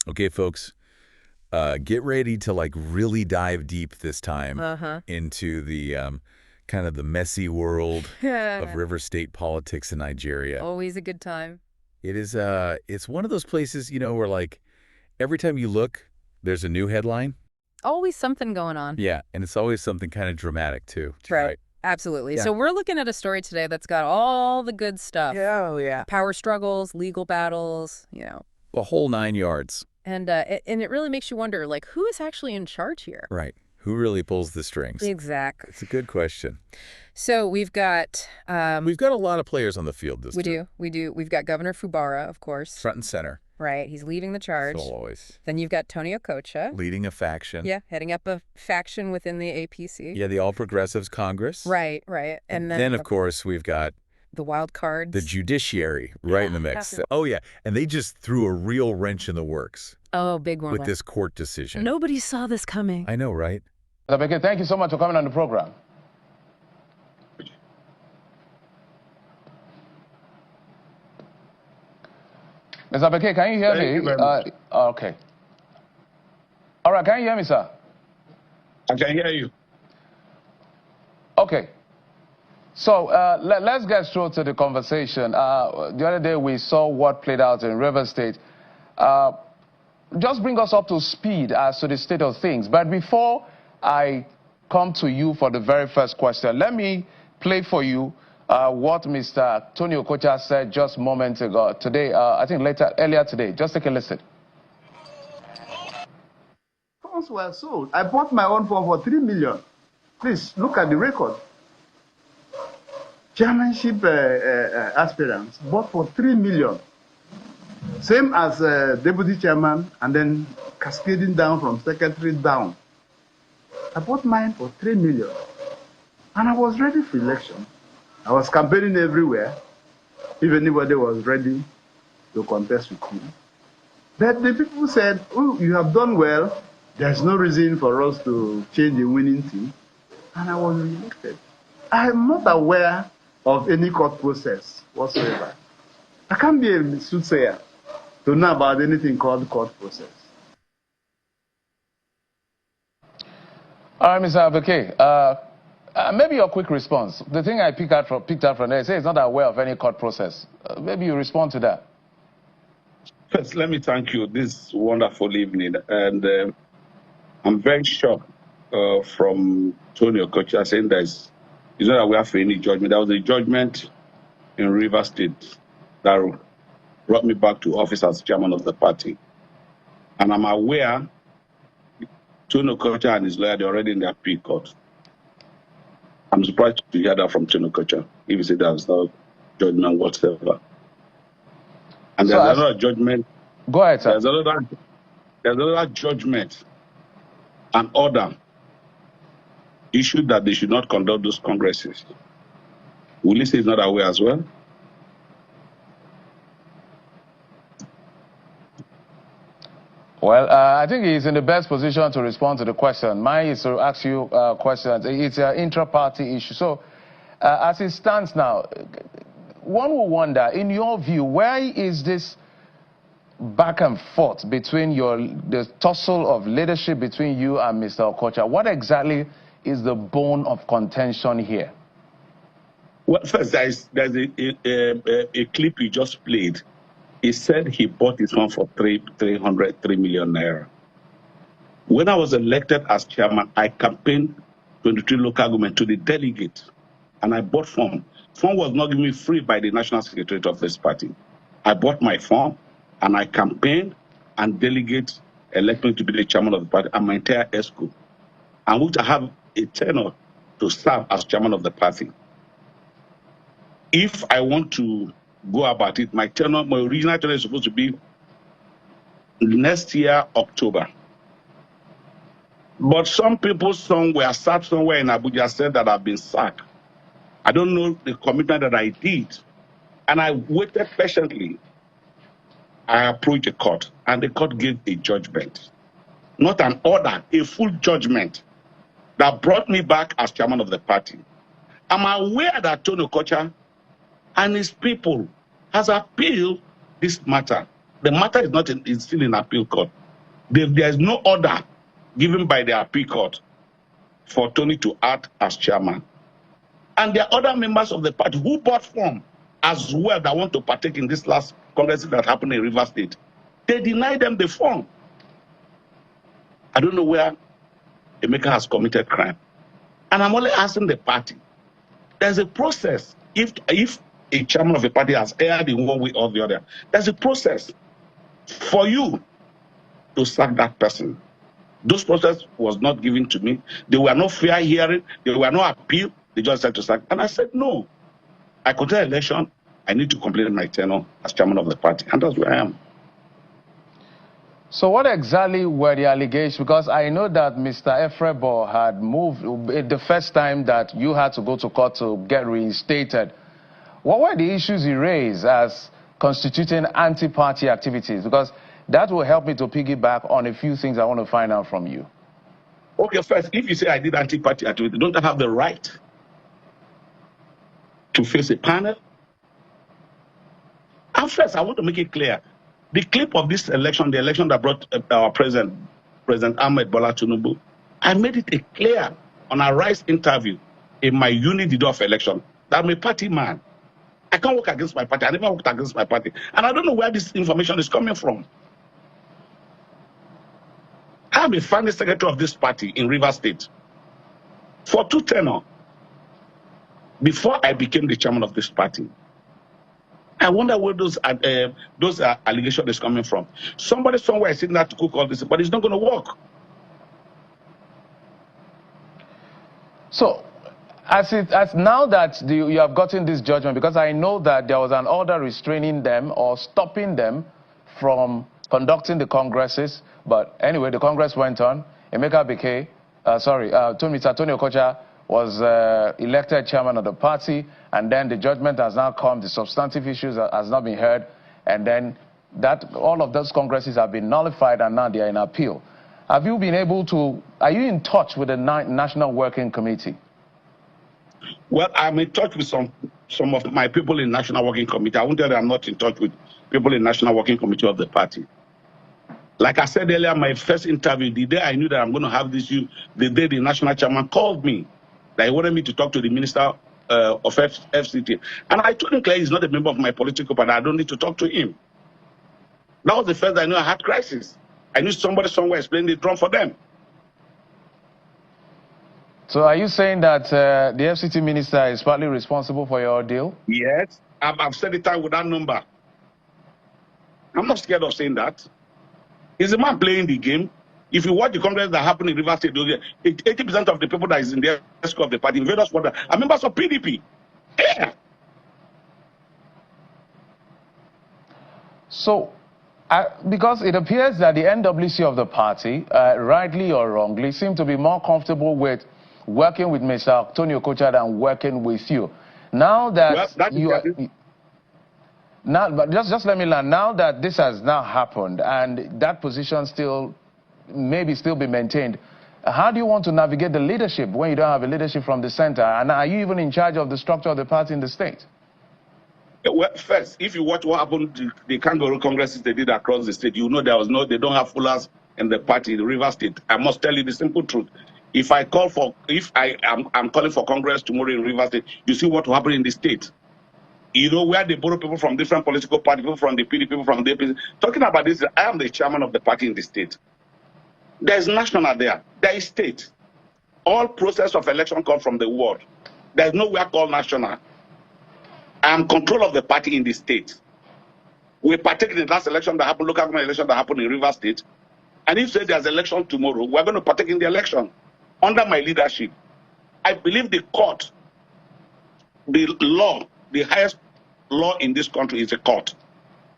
Okay, folks, get ready to like really dive deep this time into the kind of the messy world of river state politics in Nigeria. Always a good time. It is it's one of those places, where like every time you look, there's a new headline. Always something going on. Yeah, and it's always something kind of dramatic too. Right. Absolutely. Yeah. So we're looking at a story today that's got all the good stuff. Oh, yeah. Power struggles, legal battles, The whole 9 yards. And it really makes you wonder, like, who is actually in charge here? Right. Who really pulls the strings? Exactly. It's a good question. So we've got... we've got a lot of players on the field this time. We do. We've got Governor Fubara, of course. Front and center. Right. He's leading the charge. So always. Then you've got Tony Okocha. Leading a faction. Yeah, heading up a faction within the APC. Yeah, the All Progressives Congress. Right. And then of course, we've got... the wild cards. the judiciary right in the mix. Oh, yeah. And they just threw a real wrench in the works. Oh, big one. With this court decision. Nobody saw this coming. I know, right? Mr. thank you so much for coming on the program. Mr. Bekele, can you hear me? Thank you very much. Okay. All right, can you hear me, sir? I can hear you. Okay. So let's get straight to the conversation. The other day we saw what played out in River State. Just bring us up to speed as to the state of things. But before I come to you for the very first question, let me play for you what Mr. Tony Okocha said just moments ago. Today, I think earlier today. Just take a listen. Phones were sold. I bought my own phone for 3 million. Please look at the record. Chairmanship aspirants bought for 3 million. Same as deputy chairman, and then cascading down from secretary down. I bought mine for 3 million. And I was ready for election. I was campaigning everywhere, if anybody was ready to contest with me. But the people said, oh, you have done well. There's no reason for us to change the winning team. And I was elected. I am not aware of any court process whatsoever. I can't be a soothsayer to know about anything called court process. All right, Mr. Bekele, maybe your quick response. The thing I picked up from there, say it's not aware of any court process. Maybe you respond to that. First, let me thank you this wonderful evening. And I'm very shocked from Tony Okocha saying that he's not aware of any judgment. There was a judgment in River State that brought me back to office as chairman of the party. And I'm aware Tony Okocha and his lawyer, they're already in the appeal court. I'm surprised to hear that from Tony Okocha, if he said there's no judgment whatsoever. And there's another judgment. Go ahead, sir. There's another judgment, an order issued that they should not conduct those congresses. Will he say he's not aware as well? Well, I think he's in the best position to respond to the question. Mine is to ask you questions. It's an intra-party issue. So, as it stands now, one will wonder, in your view, where is this back and forth between the tussle of leadership between you and Mr. Okocha? What exactly is the bone of contention here? Well, first, there's a clip you just played. He said he bought his phone for 3 million naira. When I was elected as chairman, I campaigned 23 local government to the delegate, and I bought phone. Phone was not given me free by the national secretariat of this party. I bought my phone, and I campaigned, and delegate elected me to be the chairman of the party and my entire ESCO, and which I have a tenure to serve as chairman of the party. If I want to go about it, my original tenure is supposed to be next year, October. But some people somewhere sat somewhere in Abuja said that I've been sacked. I don't know the commitment that I did. And I waited patiently. I approached the court, and the court gave a judgment. Not an order, a full judgment that brought me back as chairman of the party. I'm aware that Tony Okocha and his people has appealed this matter The matter is not is still in appeal court. There is no order given by the appeal court for Tony to act as chairman. And there are other members of the party who bought form as well that want to partake in this last Congress that happened in Rivers State. They denied them the form. I don't know where Emeka has committed crime. And I'm only asking the party. There's a process. If a chairman of a party has erred in one way or the other, there's a process for you to sack that person. Those process was not given to me. There were no fair hearing. There were no appeal. They just said to sack. And I said, no. I contest election. I need to complete my tenure as chairman of the party. And that's where I am. So what exactly were the allegations? Because I know that Mr. Efrebo had moved the first time that you had to go to court to get reinstated. What were the issues he raised as constituting anti-party activities? Because that will help me to piggyback on a few things I want to find out from you. Okay, first, if you say I did anti-party activity, don't I have the right to face a panel? And first, I want to make it clear. The clip of this election, the election that brought our President Ahmed Bola Tinubu, I made it clear on a Rice interview in my unit of election that I'm a party man. I can't work against my party. I never worked against my party. And I don't know where this information is coming from. I'm a founding secretary of this party in Rivers State for 2 tenures before I became the chairman of this party. I wonder where those allegations is coming from. Somebody somewhere is sitting there to cook all this, but it's not going to work. So, as now that you have gotten this judgment, because I know that there was an order restraining them or stopping them from conducting the congresses, but anyway, the Congress went on. Emeka Bekee, Mr. Tony Okocha was elected chairman of the party, and then the judgment has now come, the substantive issues has not been heard, and then all of those congresses have been nullified, and now they are in appeal. Have you been able to, are you in touch with the National Working Committee? Well, I'm in touch with some of my people in National Working Committee. I won't tell you I'm not in touch with people in National Working Committee of the party. Like I said earlier, my first interview, the day I knew that I'm going to have this issue, the day the national chairman called me, that he wanted me to talk to the minister of FCT. And I told him clearly he's not a member of my political party. I don't need to talk to him. That was the first I knew I had crisis. I knew somebody somewhere explained the drum for them. So are you saying that the FCT minister is partly responsible for your ordeal? Yes. I've said it out with that number. I'm not scared of saying that. He's a man playing the game. If you watch the Congress that happened in Rivers State, 80% of the people that is in the ESCO of the party, in various water, are members of PDP. Yeah. So, because it appears that the NWC of the party, rightly or wrongly, seem to be more comfortable with working with Mr. Tony Okocha than working with you. Now that but just let me learn. Now that this has now happened and that position still maybe still be maintained, how do you want to navigate the leadership when you don't have a leadership from the center? And are you even in charge of the structure of the party in the state? Well, first, if you watch what happened to the kangaroo congresses they did across the state, you know they don't have fullers in the party in the River State. I must tell you the simple truth. If I'm calling for Congress tomorrow in River State, you see what will happen in the state. You know where they borrow people from different political parties, people from the PDP, people from the APC. Talking about this, I am the chairman of the party in the state. There's national there. There is state. All process of election come from the world. There's nowhere called national. I am control of the party in the state. We partake in the last election that happened, local government election that happened in River State. And if say there's election tomorrow, we're going to partake in the election under my leadership. I believe the court, the law, the highest law in this country is a court.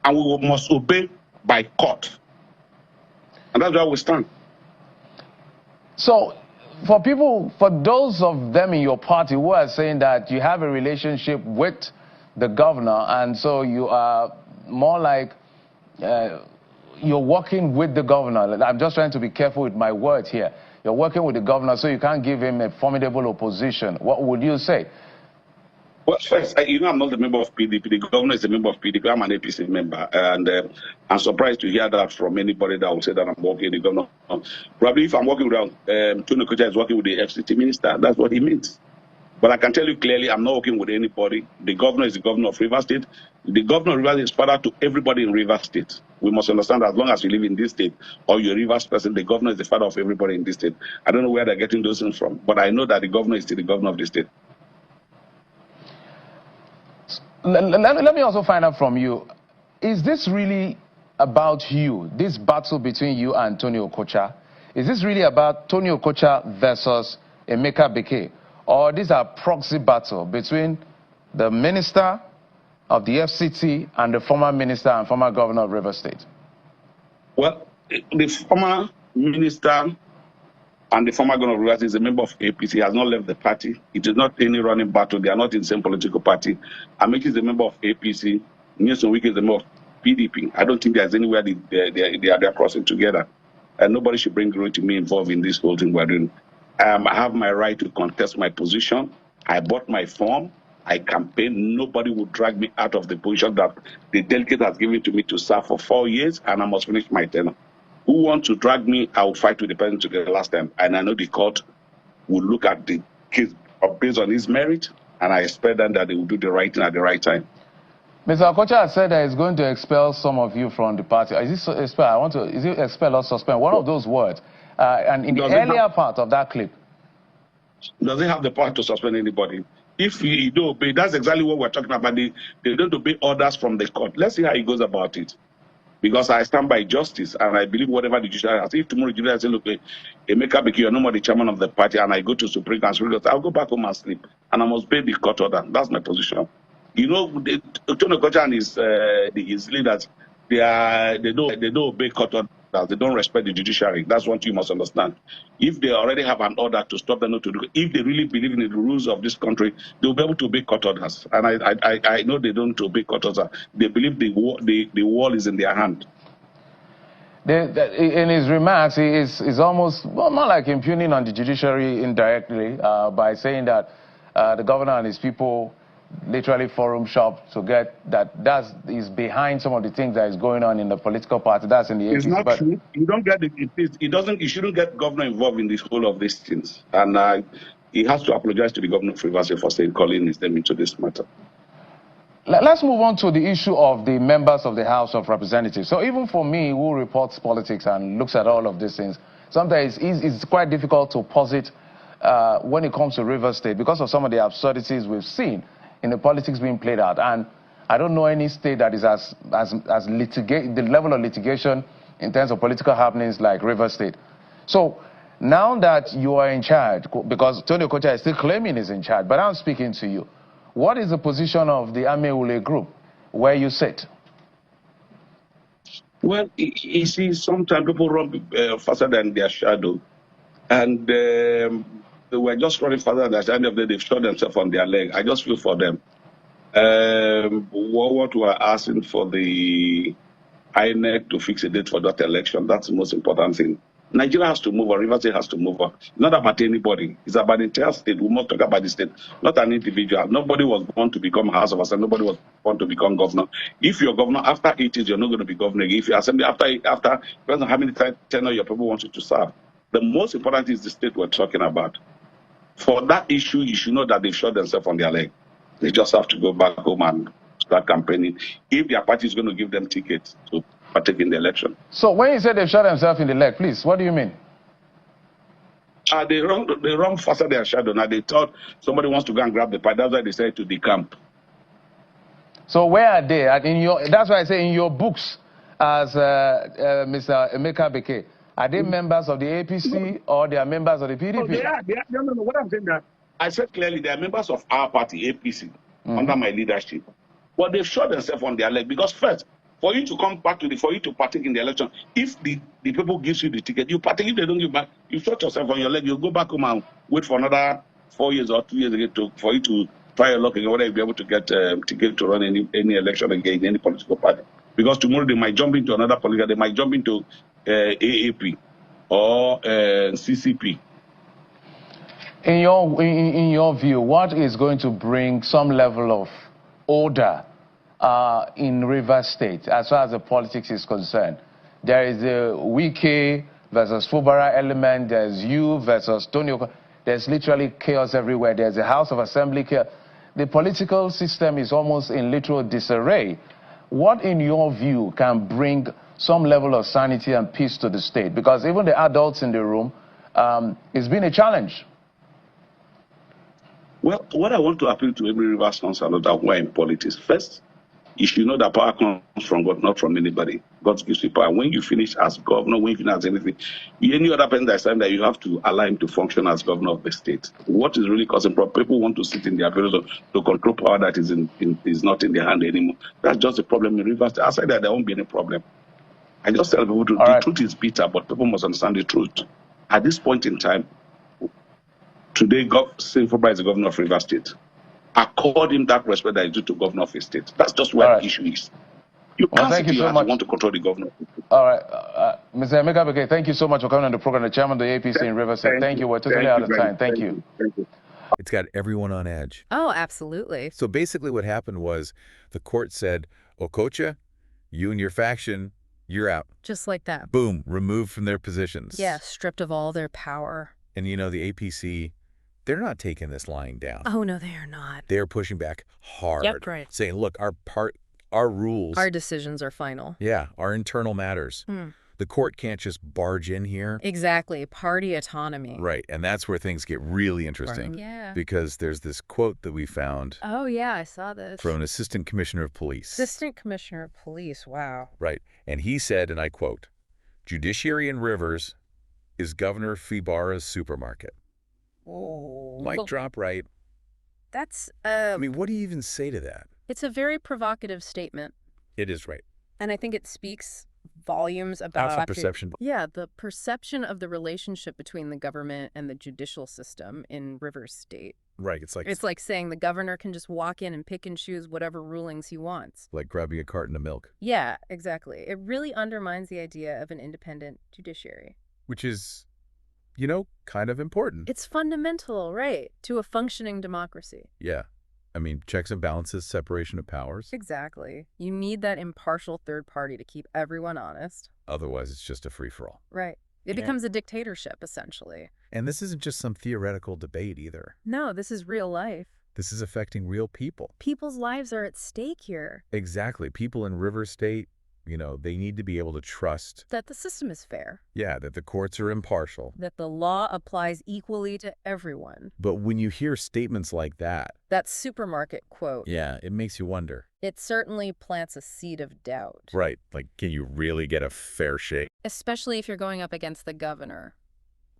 And we must obey by court. And that's where we stand. So, for those of them in your party who are saying that you have a relationship with the governor, and so you are more like you're working with the governor. I'm just trying to be careful with my words here. You're working with the governor, so you can't give him a formidable opposition. What would you say? Well, first, I'm not a member of PDP. The governor is a member of PDP. I'm an APC member. And I'm surprised to hear that from anybody that will say that I'm working with the governor. Probably if I'm working with Tony Okocha is working with the FCT minister, that's what he means. But I can tell you clearly, I'm not working with anybody. The governor is the governor of Rivers State. The governor of Rivers State is father to everybody in Rivers State. We must understand that as long as you live in this state or you're a Rivers person, the governor is the father of everybody in this state. I don't know where they're getting those things from, but I know that the governor is still the governor of the state. Let me also find out from you, is this really about you, this battle between you and Tony Okocha? Is this really about Tony Okocha versus Emeka Bekee? Or these are proxy battle between the minister of the FCT and the former minister and former governor of Rivers State? Well, the former minister and the former governor of Rivers State is a member of APC. He has not left the party. It is not any running battle. They are not in the same political party. Amaewhule is a member of APC. Nyesom is a member of PDP. I don't think there's anywhere they are crossing together. And nobody should bring glory to me involved in this whole thing we're doing. I have my right to contest my position. I bought my form. I campaign. Nobody will drag me out of the position that the delegate has given to me to serve for 4 years, and I must finish my tenure. Who wants to drag me, I will fight with the person to the last time. And I know the court will look at the case based on his merit, and I expect them that they will do the right thing at the right time. Mr. Okocha has said that he's going to expel some of you from the party. Is it expel? Is it expel or suspend? One of those words. And in the earlier part of that clip. Does it have the power to suspend anybody? If you don't obey, that's exactly what we're talking about. They don't obey orders from the court. Let's see how he goes about it. Because I stand by justice and I believe whatever the judiciary has. If tomorrow the judiciary says, look, Emeka Bekee, you're no more the chairman of the party, and I go to Supreme Council, I'll go back home and sleep. And I must obey the court order. That's my position. You know, Tony Okocha and his leaders, they don't obey court orders. They don't respect the judiciary. That's what you must understand. If they already have an order to stop them not to do it, if they really believe in the rules of this country, they'll be able to obey court orders. And I know they don't obey court orders. They believe the wall is in their hand. In his remarks, he is almost, well, not like impugning on the judiciary indirectly by saying that the governor and his people literally forum shop to get that is behind some of the things that is going on in the political party. That's in the APC. It's not true. You don't get it. You shouldn't get governor involved in this whole of these things. And he has to apologize to the governor of Rivers State for calling his name into this matter. Let's move on to the issue of the members of the House of Representatives. So even for me, who reports politics and looks at all of these things, sometimes it's quite difficult to posit when it comes to Rivers State because of some of the absurdities we've seen in the politics being played out. And I don't know any state that is as the level of litigation in terms of political happenings like Rivers State. So now that you are in charge, because Tony Okocha is still claiming he's in charge, but I'm speaking to you, what is the position of the Amaewhule group where you sit? Well, you see, sometimes people run faster than their shadow. And they were just running faster than at the end of the day, they've shot themselves on their leg. I just feel for them. What we are asking for the INEC to fix a date for that election, that's the most important thing. Nigeria has to move on, Rivers State has to move on. It's not about anybody. It's about the entire state. We must talk about the state, not an individual. Nobody was born to become House of Assembly. Nobody was born to become governor. If you're governor, after 8 years, you're not going to be governor. If you're assembly, after depends on how many tenure your people want you to serve. The most important is the state we're talking about. For that issue, you should know that they've shot themselves on their leg. They just have to go back home and start campaigning if their party is going to give them tickets to partake in the election. So when you say they've shot themselves in the leg, please, what do you mean? They run faster than their shadow. Now they thought somebody wants to go and grab the party. That's why they decided to decamp. So where are they? That's why I say in your books as Mr. Emeka Bekee, are they members of the APC or they are members of the PDP? Oh, they are. No. What I'm saying that I said clearly they are members of our party, APC, under my leadership. But they've shot themselves on their leg because first, for you to come back for you to partake in the election, if the people gives you the ticket, you partake. If they don't give back, you shot yourself on your leg. You go back home and wait for another 4 years or 2 years again for you to try your luck again, whether you'll be able to get ticket to run any election again in any political party. Because tomorrow they might jump into another political, they might jump into AAP or CCP. In your view, what is going to bring some level of order in Rivers State as far as the politics is concerned? There is the Wike versus Fubara element. There's you versus Tony. There's literally chaos everywhere. There's a House of Assembly chaos. The political system is almost in literal disarray. What, in your view, can bring some level of sanity and peace to the state? Because even the adults in the room, it's been a challenge. Well, what I want to appeal to every Rivers councillor that we're in politics, first, you should know that power comes from God, not from anybody. God gives you power. When you finish as governor, when you finish as anything, any other person that's time that you have to allow him to function as governor of the state. What is really causing problems? People want to sit in their ability to control power that is not in their hand anymore. That's just a problem in Rivers. Outside that, there won't be any problem. I just tell people the truth is bitter, but people must understand the truth. At this point in time, today, Fubara is the governor of Rivers State. Accord him that respect that is due to governor of a state. That's just where the issue is. You can't thank you so much. You want to control the governor. All right. Mr. Emeka Bekele, thank you so much for coming on the program. The chairman of the APC in Rivers State. Thank you. We're totally out of time. Thank you. It's got everyone on edge. Oh, absolutely. So basically what happened was the court said, Okocha, you and your faction, you're out. Just like that. Boom, removed from their positions. Yeah, stripped of all their power. And you know, the APC, they're not taking this lying down. Oh, no, they are not. They're pushing back hard. Yep, right. Saying, look, our rules. Our decisions are final. Yeah, our internal matters. The court can't just barge in here. Exactly. Party autonomy. Right. And that's where things get really interesting. Right. Yeah. Because there's this quote that we found. Oh, yeah, I saw this. From an assistant commissioner of police. Assistant commissioner of police. Wow. Right. And he said, and I quote, "Judiciary in Rivers is Governor Fubara's supermarket." Oh. Mic drop, right? That's, I mean, what do you even say to that? It's a very provocative statement. It is, right. And I think it speaks volumes about... How's the perception? Yeah, the perception of the relationship between the government and the judicial system in Rivers State. Right. It's like saying the governor can just walk in and pick and choose whatever rulings he wants. Like grabbing a carton of milk. Yeah, exactly. It really undermines the idea of an independent judiciary. Which is, you know, kind of important. It's fundamental, right, to a functioning democracy. Yeah. I mean, checks and balances, separation of powers. Exactly. You need that impartial third party to keep everyone honest. Otherwise, it's just a free-for-all. Right. It becomes a dictatorship, essentially. And this isn't just some theoretical debate either. No, this is real life. This is affecting real people. People's lives are at stake here. Exactly. People in Rivers State, you know, they need to be able to trust that the system is fair. Yeah, that the courts are impartial. That the law applies equally to everyone. But when you hear statements like that supermarket quote. Yeah, it makes you wonder. It certainly plants a seed of doubt. Right. Like, can you really get a fair shake? Especially if you're going up against the governor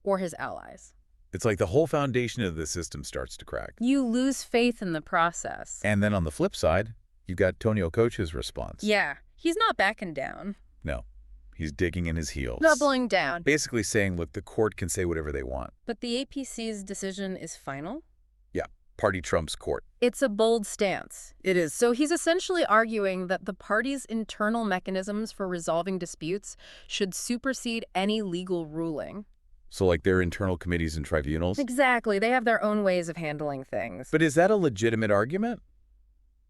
or his allies. It's like the whole foundation of the system starts to crack. You lose faith in the process. And then on the flip side, you've got Tony Okocha's response. Yeah. He's not backing down. No. He's digging in his heels. Doubling down. Basically saying, look, the court can say whatever they want. But the APC's decision is final? Yeah. Party trumps court. It's a bold stance. It is. So he's essentially arguing that the party's internal mechanisms for resolving disputes should supersede any legal ruling. So like their internal committees and tribunals? Exactly. They have their own ways of handling things. But is that a legitimate argument?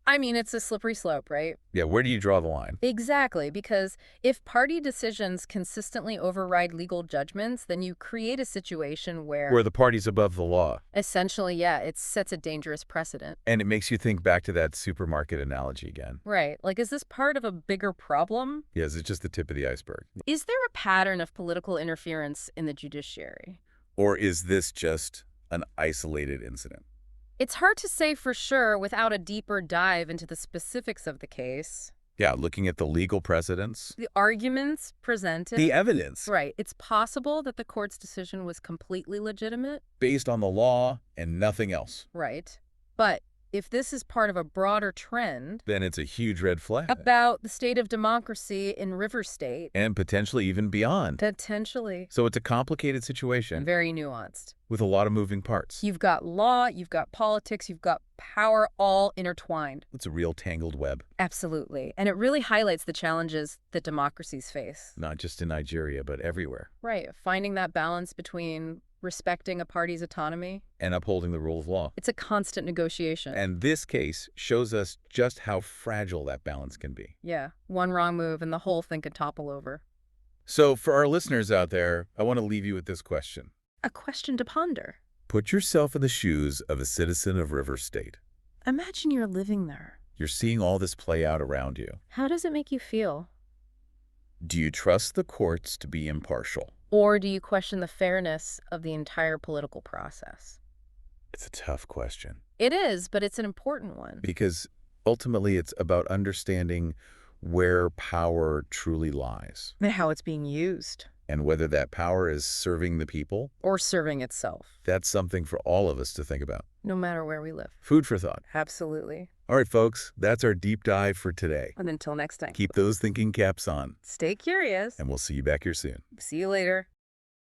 I mean, it's a slippery slope, right? Yeah, where do you draw the line? Exactly, because if party decisions consistently override legal judgments, then you create a situation where the party's above the law. Essentially, yeah, it sets a dangerous precedent. And it makes you think back to that supermarket analogy again. Right. Like, is this part of a bigger problem? Yes, it's just the tip of the iceberg. Is there a pattern of political interference in the judiciary? Or is this just an isolated incident? It's hard to say for sure without a deeper dive into the specifics of the case. Yeah, looking at the legal precedents. The arguments presented. The evidence. Right. It's possible that the court's decision was completely legitimate. Based on the law and nothing else. Right. But if this is part of a broader trend... then it's a huge red flag. About the state of democracy in Rivers State. And potentially even beyond. Potentially. So it's a complicated situation. Very nuanced. with a lot of moving parts. You've got law, you've got politics, you've got power all intertwined. It's a real tangled web. Absolutely. And it really highlights the challenges that democracies face. Not just in Nigeria, but everywhere. Right. Finding that balance between respecting a party's autonomy and upholding the rule of law. It's a constant negotiation. And this case shows us just how fragile that balance can be. Yeah. One wrong move and the whole thing could topple over. So for our listeners out there, I want to leave you with this question. A question to ponder. Put yourself in the shoes of a citizen of River State. Imagine you're living there. You're seeing all this play out around you. How does it make you feel? Do you trust the courts to be impartial? Or do you question the fairness of the entire political process? It's a tough question. It is, but it's an important one. Because ultimately it's about understanding where power truly lies. And how it's being used. And whether that power is serving the people. Or serving itself. That's something for all of us to think about. No matter where we live. Food for thought. Absolutely. All right, folks, that's our deep dive for today. And until next time. Keep those thinking caps on. Stay curious. And we'll see you back here soon. See you later.